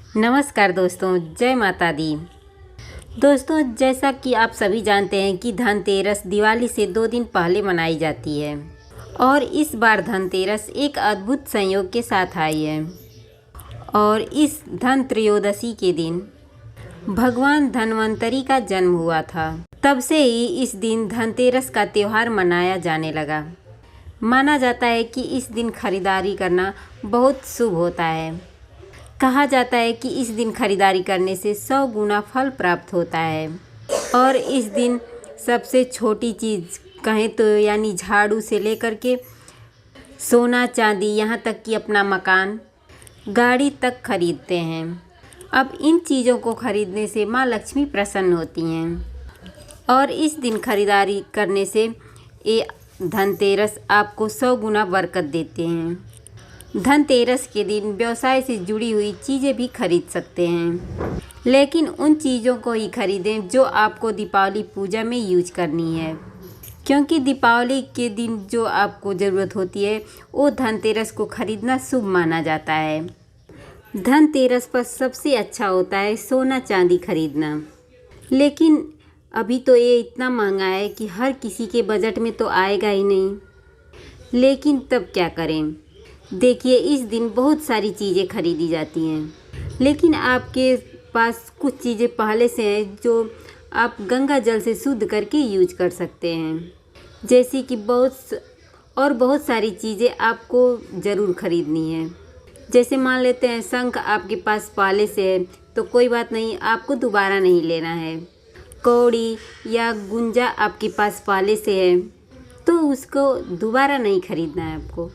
नमस्कार दोस्तों, जय माता दी। दोस्तों, जैसा कि आप सभी जानते हैं कि धनतेरस दिवाली से 2 दिन पहले मनाई जाती है और इस बार धनतेरस एक अद्भुत संयोग के साथ आई है। और इस धन त्रयोदशी के दिन भगवान धन्वंतरी का जन्म हुआ था। तब से ही इस दिन धनतेरस का त्यौहार मनाया जाने लगा। माना जाता है कि इस दिन खरीदारी करना बहुत शुभ होता है। कहा जाता है कि इस दिन खरीदारी करने से 100 गुना फल प्राप्त होता है। और इस दिन सबसे छोटी चीज़ कहें तो यानी झाड़ू से लेकर के सोना चांदी, यहाँ तक कि अपना मकान, गाड़ी तक खरीदते हैं। अब इन चीज़ों को खरीदने से माँ लक्ष्मी प्रसन्न होती हैं और इस दिन खरीदारी करने से ये धनतेरस आपको 100 गुना बरकत देते हैं। धनतेरस के दिन व्यवसाय से जुड़ी हुई चीज़ें भी खरीद सकते हैं, लेकिन उन चीज़ों को ही खरीदें जो आपको दीपावली पूजा में यूज करनी है, क्योंकि दीपावली के दिन जो आपको ज़रूरत होती है वो धनतेरस को खरीदना शुभ माना जाता है। धनतेरस पर सबसे अच्छा होता है सोना चांदी खरीदना, लेकिन अभी तो ये इतना महंगा है कि हर किसी के बजट में तो आएगा ही नहीं। लेकिन तब क्या करें? देखिए, इस दिन बहुत सारी चीज़ें खरीदी जाती हैं, लेकिन आपके पास कुछ चीज़ें पहले से हैं जो आप गंगा जल से शुद्ध करके यूज कर सकते हैं। जैसे कि बहुत सारी चीज़ें आपको ज़रूर खरीदनी है। जैसे मान लेते हैं शंख आपके पास पहले से है तो कोई बात नहीं, आपको दोबारा नहीं लेना है। कौड़ी या गुंजा आपके पास पहले से है तो उसको दोबारा नहीं खरीदना है आपको।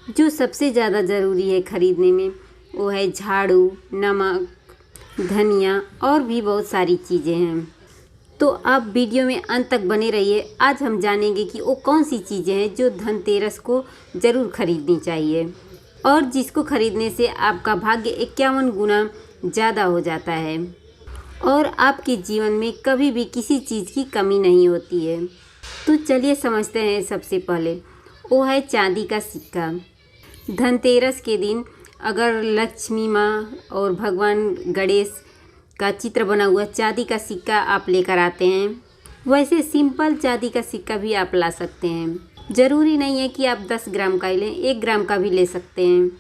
जो सबसे ज़्यादा ज़रूरी है खरीदने में वो है झाड़ू, नमक, धनिया और भी बहुत सारी चीज़ें हैं। तो आप वीडियो में अंत तक बने रहिए। आज हम जानेंगे कि वो कौन सी चीज़ें हैं जो धनतेरस को ज़रूर खरीदनी चाहिए और जिसको खरीदने से आपका भाग्य 51 गुना ज़्यादा हो जाता है और आपके जीवन में कभी भी किसी चीज़ की कमी नहीं होती है। तो चलिए समझते हैं। सबसे पहले वो है चांदी का सिक्का। धनतेरस के दिन अगर लक्ष्मी माँ और भगवान गणेश का चित्र बना हुआ चांदी का सिक्का आप लेकर आते हैं, वैसे सिंपल चांदी का सिक्का भी आप ला सकते हैं। ज़रूरी नहीं है कि आप 10 ग्राम का ही लें, 1 ग्राम का भी ले सकते हैं।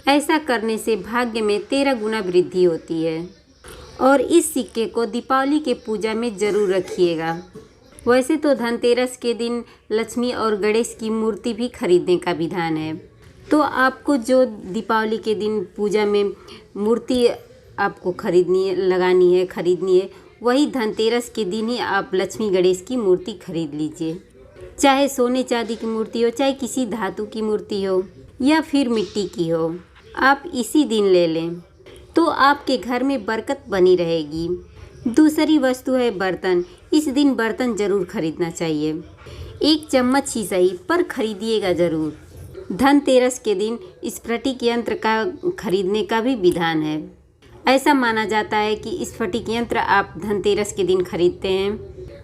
ऐसा करने से भाग्य में 13 गुना वृद्धि होती है। और इस सिक्के को दीपावली के पूजा में ज़रूर रखिएगा। वैसे तो धनतेरस के दिन लक्ष्मी और गणेश की मूर्ति भी खरीदने का विधान है, तो आपको जो दीपावली के दिन पूजा में मूर्ति आपको खरीदनी है, वही धनतेरस के दिन ही आप लक्ष्मी गणेश की मूर्ति खरीद लीजिए। चाहे सोने चांदी की मूर्ति हो, चाहे किसी धातु की मूर्ति हो या फिर मिट्टी की हो, आप इसी दिन ले लें तो आपके घर में बरकत बनी रहेगी। दूसरी वस्तु है बर्तन। इस दिन बर्तन ज़रूर खरीदना चाहिए। 1 चम्मच ही सही पर खरीदिएगा ज़रूर। धनतेरस के दिन स्फटिक यंत्र का खरीदने का भी विधान है। ऐसा माना जाता है कि स्फटिक यंत्र आप धनतेरस के दिन खरीदते हैं,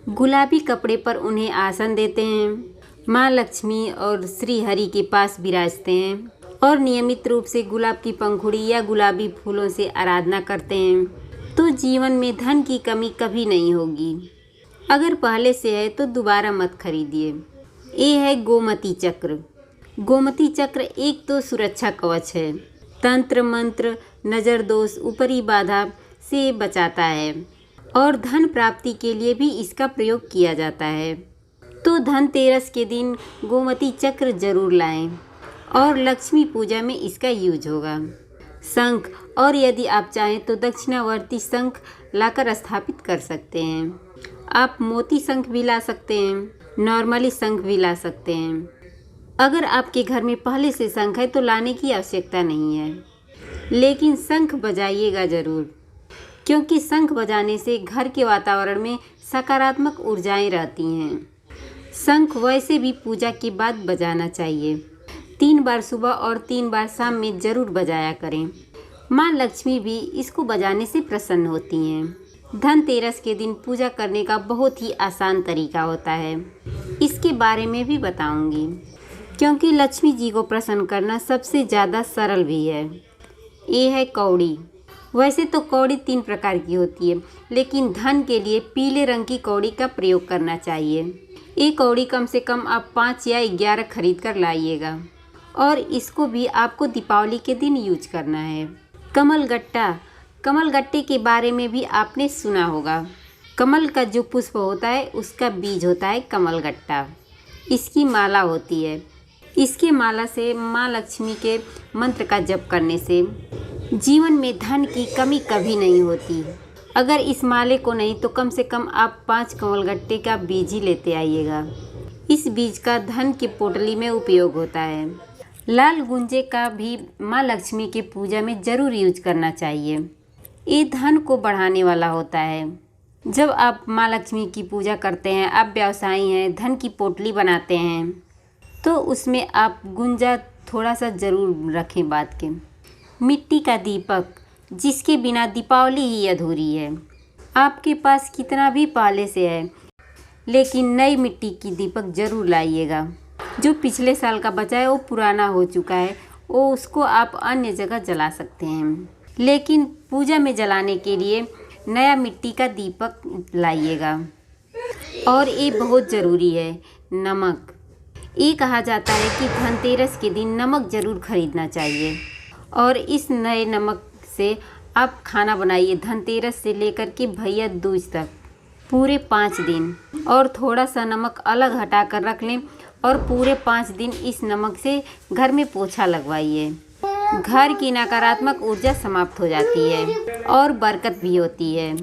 गुलाबी कपड़े पर उन्हें आसन देते हैं, माँ लक्ष्मी और श्री हरि के पास विराजते हैं और नियमित रूप से गुलाब की पंखुड़ी या गुलाबी फूलों से आराधना करते हैं, तो जीवन में धन की कमी कभी नहीं होगी। अगर पहले से है तो दोबारा मत खरीदिए। ये है गोमती चक्र। गोमती चक्र एक तो सुरक्षा कवच है, तंत्र मंत्र, नज़र दोष, ऊपरी बाधा से बचाता है और धन प्राप्ति के लिए भी इसका प्रयोग किया जाता है। तो धनतेरस के दिन गोमती चक्र जरूर लाएं और लक्ष्मी पूजा में इसका यूज होगा। शंख, और यदि आप चाहें तो दक्षिणावर्ती शंख लाकर स्थापित कर सकते हैं। आप मोती शंख भी ला सकते हैं, नॉर्मली शंख भी ला सकते हैं। अगर आपके घर में पहले से शंख है तो लाने की आवश्यकता नहीं है, लेकिन शंख बजाइएगा ज़रूर, क्योंकि शंख बजाने से घर के वातावरण में सकारात्मक ऊर्जाएं रहती हैं। शंख वैसे भी पूजा के बाद बजाना चाहिए। 3 बार सुबह और 3 बार शाम में ज़रूर बजाया करें। माँ लक्ष्मी भी इसको बजाने से प्रसन्न होती हैं। धनतेरस के दिन पूजा करने का बहुत ही आसान तरीका होता है, इसके बारे में भी बताऊंगी, क्योंकि लक्ष्मी जी को प्रसन्न करना सबसे ज़्यादा सरल भी है। ये है कौड़ी। वैसे तो कौड़ी 3 प्रकार की होती है, लेकिन धन के लिए पीले रंग की कौड़ी का प्रयोग करना चाहिए। ये कौड़ी कम से कम आप 5 या 11 खरीद कर लाइएगा और इसको भी आपको दीपावली के दिन यूज करना है। कमल गट्टे के बारे में भी आपने सुना होगा। कमल का जो पुष्प होता है उसका बीज होता है कमल गट्टा। इसकी माला होती है। इसके माला से माँ लक्ष्मी के मंत्र का जप करने से जीवन में धन की कमी कभी नहीं होती। अगर इस माले को नहीं तो कम से कम आप 5 कमलगट्टे का बीज ही लेते आइएगा। इस बीज का धन की पोटली में उपयोग होता है। लाल गुंजे का भी माँ लक्ष्मी की पूजा में ज़रूर यूज करना चाहिए। ये धन को बढ़ाने वाला होता है। जब आप माँ लक्ष्मी की पूजा करते हैं, आप व्यवसायी हैं, धन की पोटली बनाते हैं, तो उसमें आप गुंजा थोड़ा सा ज़रूर रखें बात के। मिट्टी का दीपक, जिसके बिना दीपावली ही अधूरी है। आपके पास कितना भी पहले से है, लेकिन नई मिट्टी की दीपक ज़रूर लाइएगा। जो पिछले साल का बचा है वो पुराना हो चुका है, वो उसको आप अन्य जगह जला सकते हैं, लेकिन पूजा में जलाने के लिए नया मिट्टी का दीपक लाइएगा। और ये बहुत ज़रूरी है, नमक। ये कहा जाता है कि धनतेरस के दिन नमक ज़रूर खरीदना चाहिए और इस नए नमक से आप खाना बनाइए धनतेरस से लेकर के भैया दूज तक पूरे 5 दिन। और थोड़ा सा नमक अलग हटा कर रख लें और पूरे 5 दिन इस नमक से घर में पोछा लगवाइए। घर की नकारात्मक ऊर्जा समाप्त हो जाती है और बरकत भी होती है।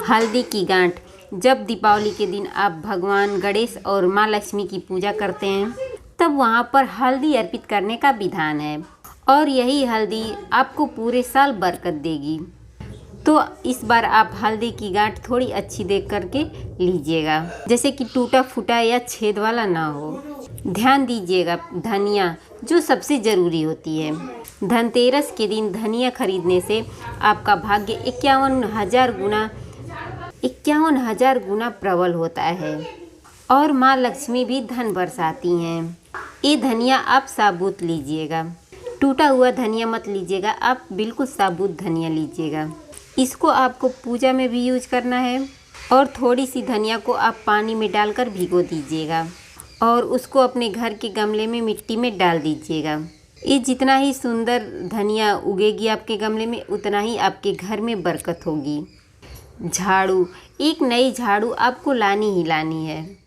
हल्दी की गांठ, जब दीपावली के दिन आप भगवान गणेश और माँ लक्ष्मी की पूजा करते हैं तब वहाँ पर हल्दी अर्पित करने का विधान है और यही हल्दी आपको पूरे साल बरकत देगी। तो इस बार आप हल्दी की गांठ थोड़ी अच्छी देख करके लीजिएगा, जैसे कि टूटा फूटा या छेद वाला ना हो। ध्यान दीजिएगा, धनिया जो सबसे ज़रूरी होती है। धनतेरस के दिन धनिया खरीदने से आपका भाग्य 51,000 गुना प्रबल होता है और माँ लक्ष्मी भी धन बरसाती हैं। ये धनिया आप साबुत लीजिएगा, टूटा हुआ धनिया मत लीजिएगा, आप बिल्कुल साबुत धनिया लीजिएगा। इसको आपको पूजा में भी यूज करना है और थोड़ी सी धनिया को आप पानी में डालकर भिगो दीजिएगा और उसको अपने घर के गमले में मिट्टी में डाल दीजिएगा। ये जितना ही सुंदर धनिया उगेगी आपके गमले में, उतना ही आपके घर में बरकत होगी। झाड़ू, एक नई झाड़ू आपको लानी ही लानी है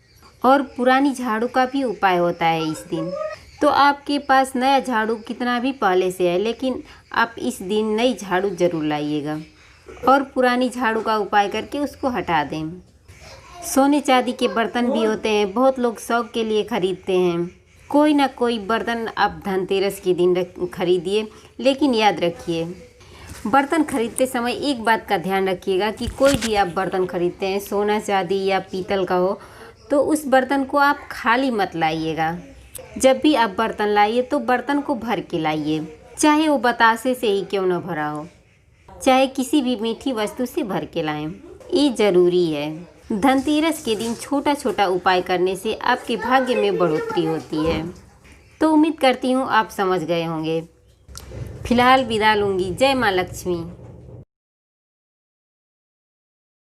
और पुरानी झाड़ू का भी उपाय होता है इस दिन। तो आपके पास नया झाड़ू कितना भी पहले से है, लेकिन आप इस दिन नई झाड़ू ज़रूर लाइएगा और पुरानी झाड़ू का उपाय करके उसको हटा दें। सोने चांदी के बर्तन भी होते हैं, बहुत लोग शौक के लिए ख़रीदते हैं। कोई ना कोई बर्तन आप धनतेरस के दिन खरीदिए, लेकिन याद रखिए बर्तन खरीदते समय एक बात का ध्यान रखिएगा कि कोई भी आप बर्तन खरीदते हैं, सोना चांदी या पीतल का हो, तो उस बर्तन को आप खाली मत लाइएगा। जब भी आप बर्तन लाइए तो बर्तन को भर के लाइए, चाहे वो बतासे से ही क्यों न भरा हो, चाहे किसी भी मीठी वस्तु से भर के लाएं। ये ज़रूरी है। धनतेरस के दिन छोटा छोटा उपाय करने से आपके भाग्य में बढ़ोतरी होती है। तो उम्मीद करती हूँ आप समझ गए होंगे। फिलहाल विदा लूँगी। जय माँ लक्ष्मी।